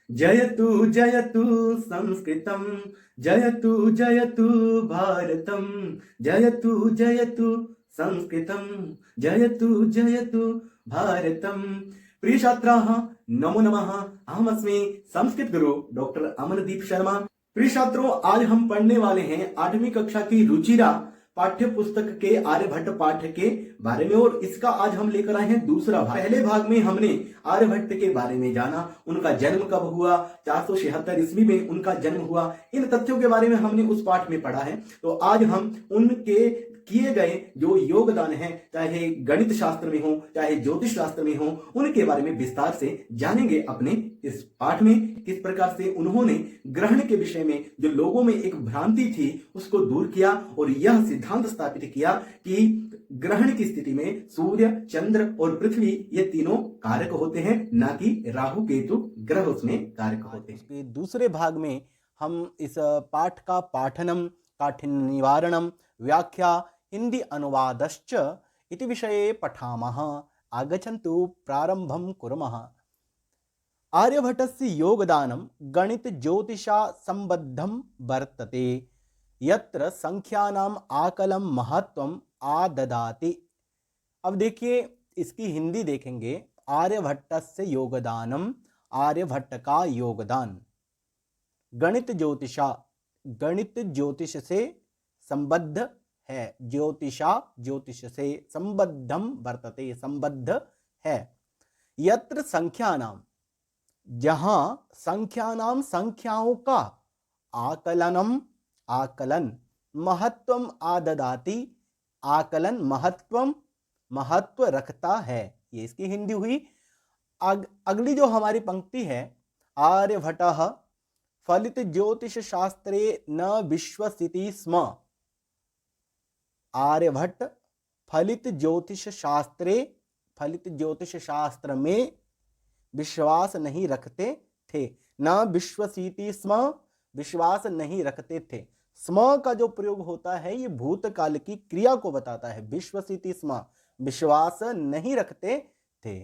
जयतु जयतु संस्कृतं, जयतु जयतु भारतं, जयतु जयतु संस्कृतं, जयतु जयतु भारतं। प्रिय छात्राः, नमो नमः। अहमस्मि संस्कृत गुरु डॉक्टर अमरदीप शर्मा। प्रिय छात्रों, आज हम पढ़ने वाले हैं 8वीं कक्षा की रुचिरा पाठ्य पुस्तक के आर्यभट्ट पाठ के बारे में, और इसका आज हम लेकर आए हैं दूसरा भाग। पहले भाग में हमने आर्यभट्ट के बारे में जाना, उनका जन्म कब हुआ, 476 ईस्वी में उनका जन्म हुआ। इन तथ्यों के बारे में हमने उस पाठ में पढ़ा है। तो आज हम उनके किए गए जो योगदान है, चाहे गणित शास्त्र में हो चाहे ज्योतिष शास्त्र में हो, उनके बारे में विस्तार से जानेंगे अपने इस पाठ में। किस प्रकार से उन्होंने ग्रहण के विषय में जो लोगों में एक भ्रांति थी उसको दूर किया और यह सिद्धांत स्थापित किया कि ग्रहण की स्थिति में सूर्य, चंद्र और पृथ्वी ये तीनों कारक होते हैं, ना कि राहु केतु ग्रह उसमें कारक होते हैं। दूसरे भाग में हम इस पाठ का पाठनम, काठिन्य निवारणम, व्याख्या, हिंदी अनुवादश्च इति विषये पठामः। आगच्छन्तु प्रारंभं कुर्मः। आर्यभट्टस्य योगदानं गणित ज्योतिषा संबद्धं वर्तते, यत्र संख्यानाम आकलं महत्वम आददाति। अब देखिए, इसकी हिंदी देखेंगे। आर्यभट्टस्य योगदानम, आर्यभट्ट का योगदान। गणित ज्योतिषा, गणित ज्योतिष से संबद्ध है, ज्योतिषा ज्योतिष से संबद्धम वर्तते, संबद्ध है। यत्र संख्यानाम, जहां संख्यानाम संख्याओं का आकलनम, आकलन, महत्वम आददाति, आकलन महत्व रखता है। ये इसकी हिंदी हुई। अगली जो हमारी पंक्ति है, आर्यभट्टः फलित ज्योतिष शास्त्रे न विश्वसिति स्म। आर्यभट्ट फलित ज्योतिष शास्त्रे, फलित ज्योतिष शास्त्र में विश्वास नहीं रखते थे। न विश्वसिति स्म, विश्वास नहीं रखते थे। स्म का जो प्रयोग होता है ये भूतकाल की क्रिया को बताता है। विश्वसिति स्म, विश्वास नहीं रखते थे।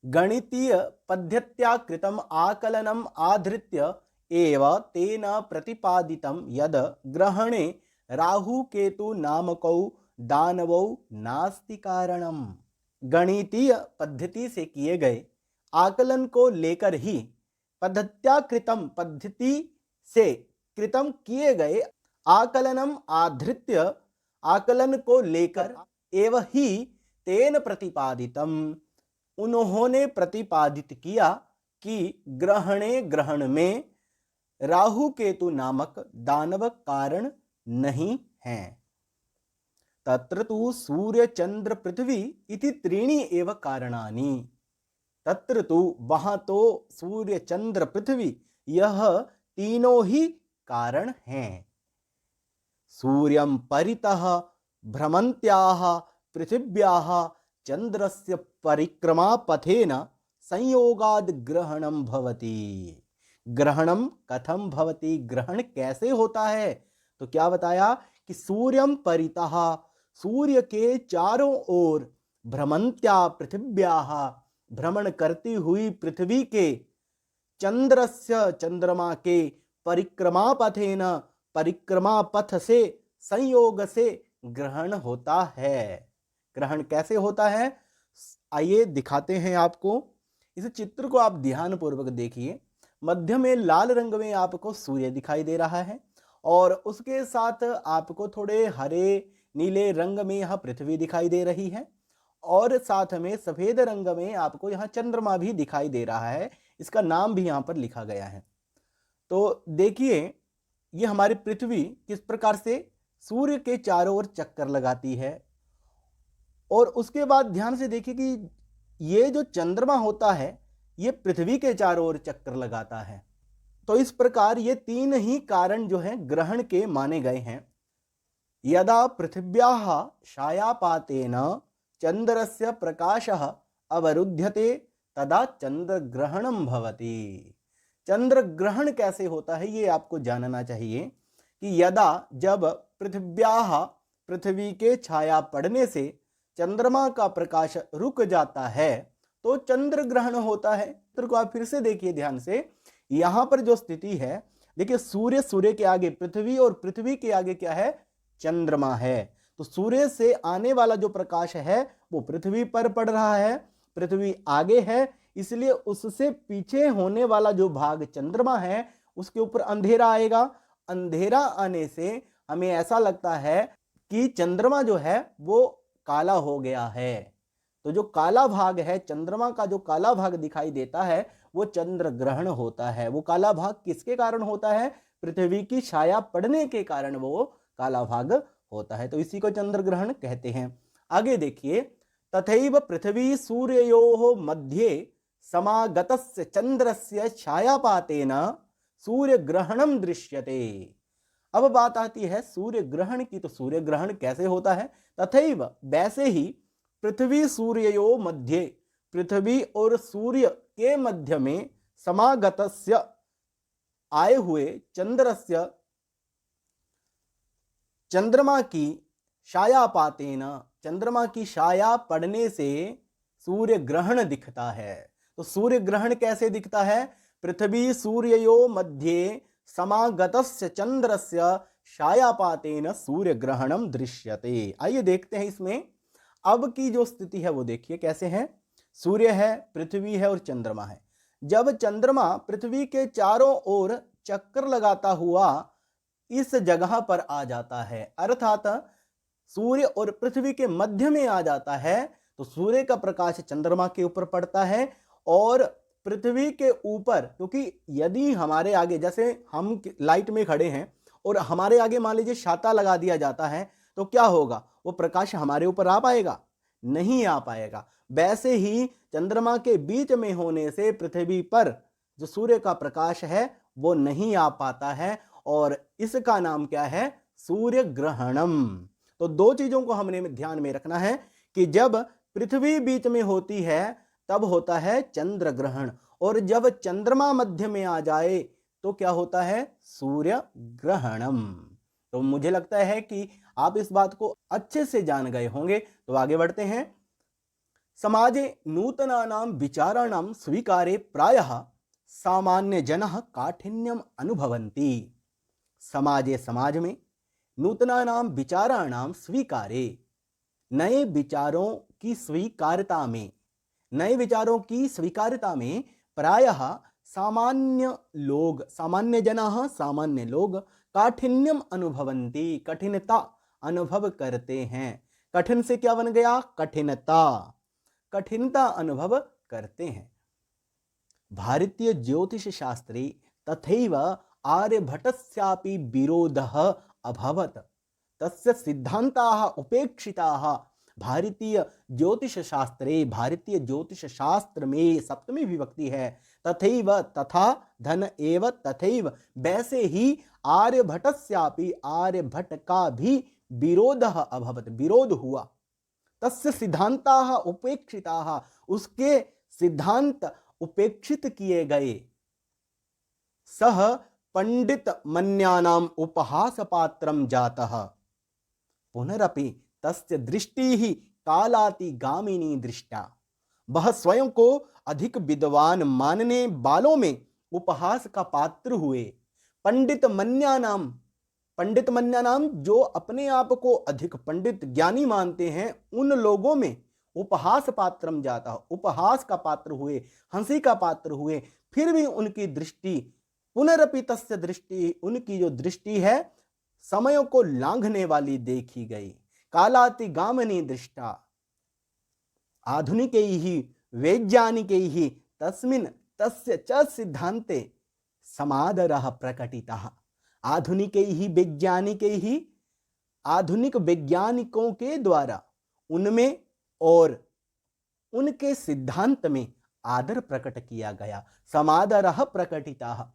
गणितीय पद्धत्या कृतम आकलनम आधृत्य एव तेन प्रतिपादितम यद ग्रहणे राहु केतु नामकौ दानवौ नास्ति कारणम। गणितीय पद्धति से किए गए आकलन को लेकर ही, पद्धत्याकृतम, पद्धति से कृतम किए गए, आकलनम आधृत्य, आकलन को लेकर, एव ही तेन प्रतिपादितम, उन्होंने प्रतिपादित किया कि ग्रहणे, ग्रहण में राहु केतु नामक दानव कारण नहीं है। तत्र तु सूर्य चंद्र पृथ्वी इति त्रीणि एव कारणानि। तत्र तु, वहां तो, सूर्य चंद्र पृथ्वी, यह तीनों ही कारण हैं। सूर्यं परितः भ्रमन्त्याः पृथिव्याः चंद्रस्य परिक्रमा पथेन संयोगाद ग्रहणं भवति। ग्रहणम कथम भवति, ग्रहण कैसे होता है? तो क्या बताया कि सूर्यम परितः, सूर्य के चारों ओर, भ्रमंत्या पृथिव्याः, भ्रमण करती हुई पृथ्वी के, चंद्रस्य, चंद्रमा के, परिक्रमा पथेन, परिक्रमा पथ से, संयोग से ग्रहण होता है। ग्रहण कैसे होता है आइए दिखाते हैं आपको। इस चित्र को आप ध्यान पूर्वक देखिए। मध्य में लाल रंग में आपको सूर्य दिखाई दे रहा है और उसके साथ आपको थोड़े हरे नीले रंग में यहाँ पृथ्वी दिखाई दे रही है और साथ में सफेद रंग में आपको यहाँ चंद्रमा भी दिखाई दे रहा है। इसका नाम भी यहाँ पर लिखा गया है। तो देखिए, ये हमारी पृथ्वी किस प्रकार से सूर्य के चारों ओर चक्कर लगाती है, और उसके बाद ध्यान से देखिए कि ये जो चंद्रमा होता है ये पृथ्वी के चारों ओर चक्कर लगाता है। तो इस प्रकार ये तीन ही कारण जो है ग्रहण के माने गए हैं। यदा पृथिव्याः छायापातेन चंद्रस्य प्रकाशः अवरुध्यते तदा चंद्र ग्रहणं भवति। चंद्र ग्रहण कैसे होता है ये आपको जानना चाहिए कि यदा, जब पृथिव्याः, पृथ्वी के छाया पड़ने से चंद्रमा का प्रकाश रुक जाता है तो चंद्र ग्रहण होता है। चित्र को आप फिर से देखिए ध्यान से। यहां पर जो स्थिति है, देखिए सूर्य, सूर्य के आगे पृथ्वी और पृथ्वी के आगे क्या है, चंद्रमा है। तो सूर्य से आने वाला जो प्रकाश है वो पृथ्वी पर पड़ रहा है, पृथ्वी आगे है, इसलिए उससे पीछे होने वाला जो भाग चंद्रमा है उसके ऊपर अंधेरा आएगा। अंधेरा आने से हमें ऐसा लगता है कि चंद्रमा जो है वो काला हो गया है। तो जो काला भाग है, चंद्रमा का जो काला भाग दिखाई देता है वो चंद्र ग्रहण होता है। वो काला भाग किसके कारण होता है, पृथ्वी की छाया पड़ने के कारण वो काला भाग होता है। तो इसी को चंद्र ग्रहण कहते हैं। आगे देखिए, तथैव पृथ्वी सूर्ययोः मध्ये समागतस्य चंद्रस्य छायापातेन सूर्य ग्रहणम दृश्यते। अब बात आती है सूर्य ग्रहण की। तो सूर्य ग्रहण कैसे होता है, तथैव वैसे ही पृथ्वी सूर्ययो मध्ये, पृथ्वी और सूर्य के मध्य में समागतस्य आए हुए चंद्रस्य, चंद्रमा की छायापातेन, चंद्रमा की छाया पड़ने से सूर्य ग्रहण दिखता है। तो सूर्य ग्रहण कैसे दिखता है, पृथ्वी सूर्ययो मध्ये समागतस्य चंद्रस्य छायापातेन सूर्य ग्रहणम दृश्यते। आइए देखते हैं इसमें अब की जो स्थिति है वो देखिए कैसे है। सूर्य है, पृथ्वी है और चंद्रमा है। जब चंद्रमा पृथ्वी के चारों ओर चक्कर लगाता हुआ इस जगह पर आ जाता है, अर्थात सूर्य और पृथ्वी के मध्य में आ जाता है, तो सूर्य का प्रकाश चंद्रमा के ऊपर पड़ता है और पृथ्वी के ऊपर, क्योंकि यदि हमारे आगे, जैसे हम लाइट में खड़े हैं और हमारे आगे मान लीजिए छाता लगा दिया जाता है, तो क्या होगा, वो प्रकाश हमारे ऊपर आ पाएगा, नहीं आ पाएगा। वैसे ही चंद्रमा के बीच में होने से पृथ्वी पर जो सूर्य का प्रकाश है वो नहीं आ पाता है और इसका नाम क्या है, सूर्य ग्रहणम। तो दो चीजों को हमने ध्यान में रखना है कि जब पृथ्वी बीच में होती है तब होता है चंद्र ग्रहण, और जब चंद्रमा मध्य में आ जाए तो क्या होता है, सूर्य ग्रहणम। तो मुझे लगता है कि आप इस बात को अच्छे से जान गए होंगे। तो आगे बढ़ते हैं। समाजे नूतनानां विचाराणां स्वीकारे प्रायः सामान्य जनः काठिन्यम अनुभवन्ति। समाजे, समाज में, नूतनानां विचाराणां स्वीकारे, नए विचारों की स्वीकारता में, नए विचारों की स्वीकारता में प्रायः सामान्य लोग, सामान्य जनाः, सामान्य लोग काठिन्यम अनुभवन्ति, कठिनता अनुभव करते हैं। कठिन से क्या बन गया, कठिनता, कठिनता अनुभव करते हैं। भारतीय ज्योतिष शास्त्रे तथैव आर्यभटस्यापि विरोधः अभवत्, तस्य सिद्धान्ताः उपेक्षिताः। भारतीय ज्योतिष शास्त्रे, भारतीय ज्योतिष शास्त्र में सप्तमी विभक्ति है, तथैव, तथा, धन एव, तथैव, वैसे ही आर्यभटस्यापि, आर्यभट का भी विरोधः अभवत्, विरोध हुआ। तस्य सिद्धान्ताः उपेक्षिताः, उसके सिद्धांत उपेक्षित किए गए। सह पंडित मन्यानाम उपहास पात्रम जातः, पुनरपि तस्य दृष्टि ही कालाति गामिनी दृष्टा। वह स्वयं को अधिक विद्वान मानने वालों में उपहास का पात्र हुए। पंडित मन्यानाम, पंडित मन्यानाम जो अपने आप को अधिक पंडित ज्ञानी मानते हैं, उन लोगों में उपहास पात्रम जाता, उपहास का पात्र हुए, हंसी का पात्र हुए। फिर भी उनकी दृष्टि, पुनरपि तस्य दृष्टि, उनकी जो दृष्टि है समयों को लांघने वाली देखी गई। कालाति गामिनी दृष्टा, आधुनिकैः वैज्ञानिकैः तस्मिन् तस्य च सिद्धान्ते समादरः प्रकटितः। आधुनिकैः वैज्ञानिकैः, आधुनिक वैज्ञानिकों के द्वारा उनमें और उनके सिद्धांत में आदर प्रकट किया गया। समादरः प्रकटितः।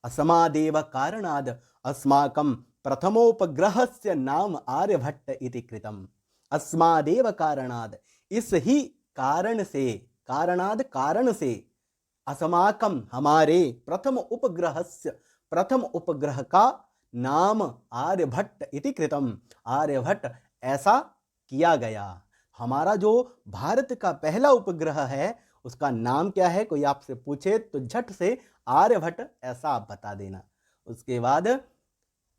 असमादेव कारणाद् अस्माकं प्रथमोपग्रहस्य नाम आर्यभट्ट इति कृतम्। अस्मादेव कारणाद्, इस ही कारण से, कारणाद् कारण से, अस्माकं हमारे, प्रथम उपग्रहस्य, प्रथम उपग्रह का नाम आर्यभट्ट इति कृतम्, आर्यभट्ट ऐसा किया गया। हमारा जो भारत का पहला उपग्रह है उसका नाम क्या है, कोई आपसे पूछे तो झट से आर्यभट्ट ऐसा आप बता देना। उसके बाद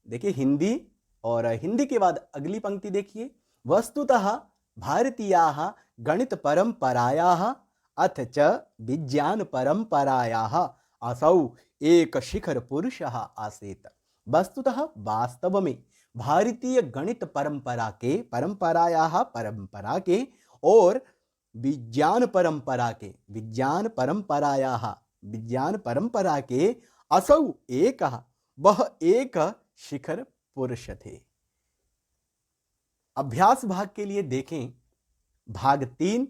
देखिए हिंदी, और हिंदी के बाद अगली पंक्ति देखिए, वस्तुतः भारतीयाः गणित परंपरायाः अथ च विज्ञान परंपरायाः असौ एक शिखर पुरुषः आसीत्। वस्तुतः वास्तव में भारतीय गणित परंपरा के और विज्ञान परंपरा के असौ एक, वह एक शिखर पुरुष थे। अभ्यास भाग के लिए देखें भाग 3,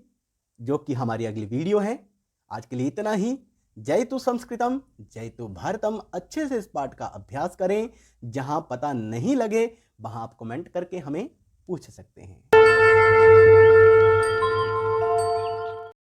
जो कि हमारी अगली वीडियो है। आज के लिए इतना ही। जयतु संस्कृतम जयतु भारतम। अच्छे से इस पाठ का अभ्यास करें। जहां पता नहीं लगे वहां आप कमेंट करके हमें पूछ सकते हैं।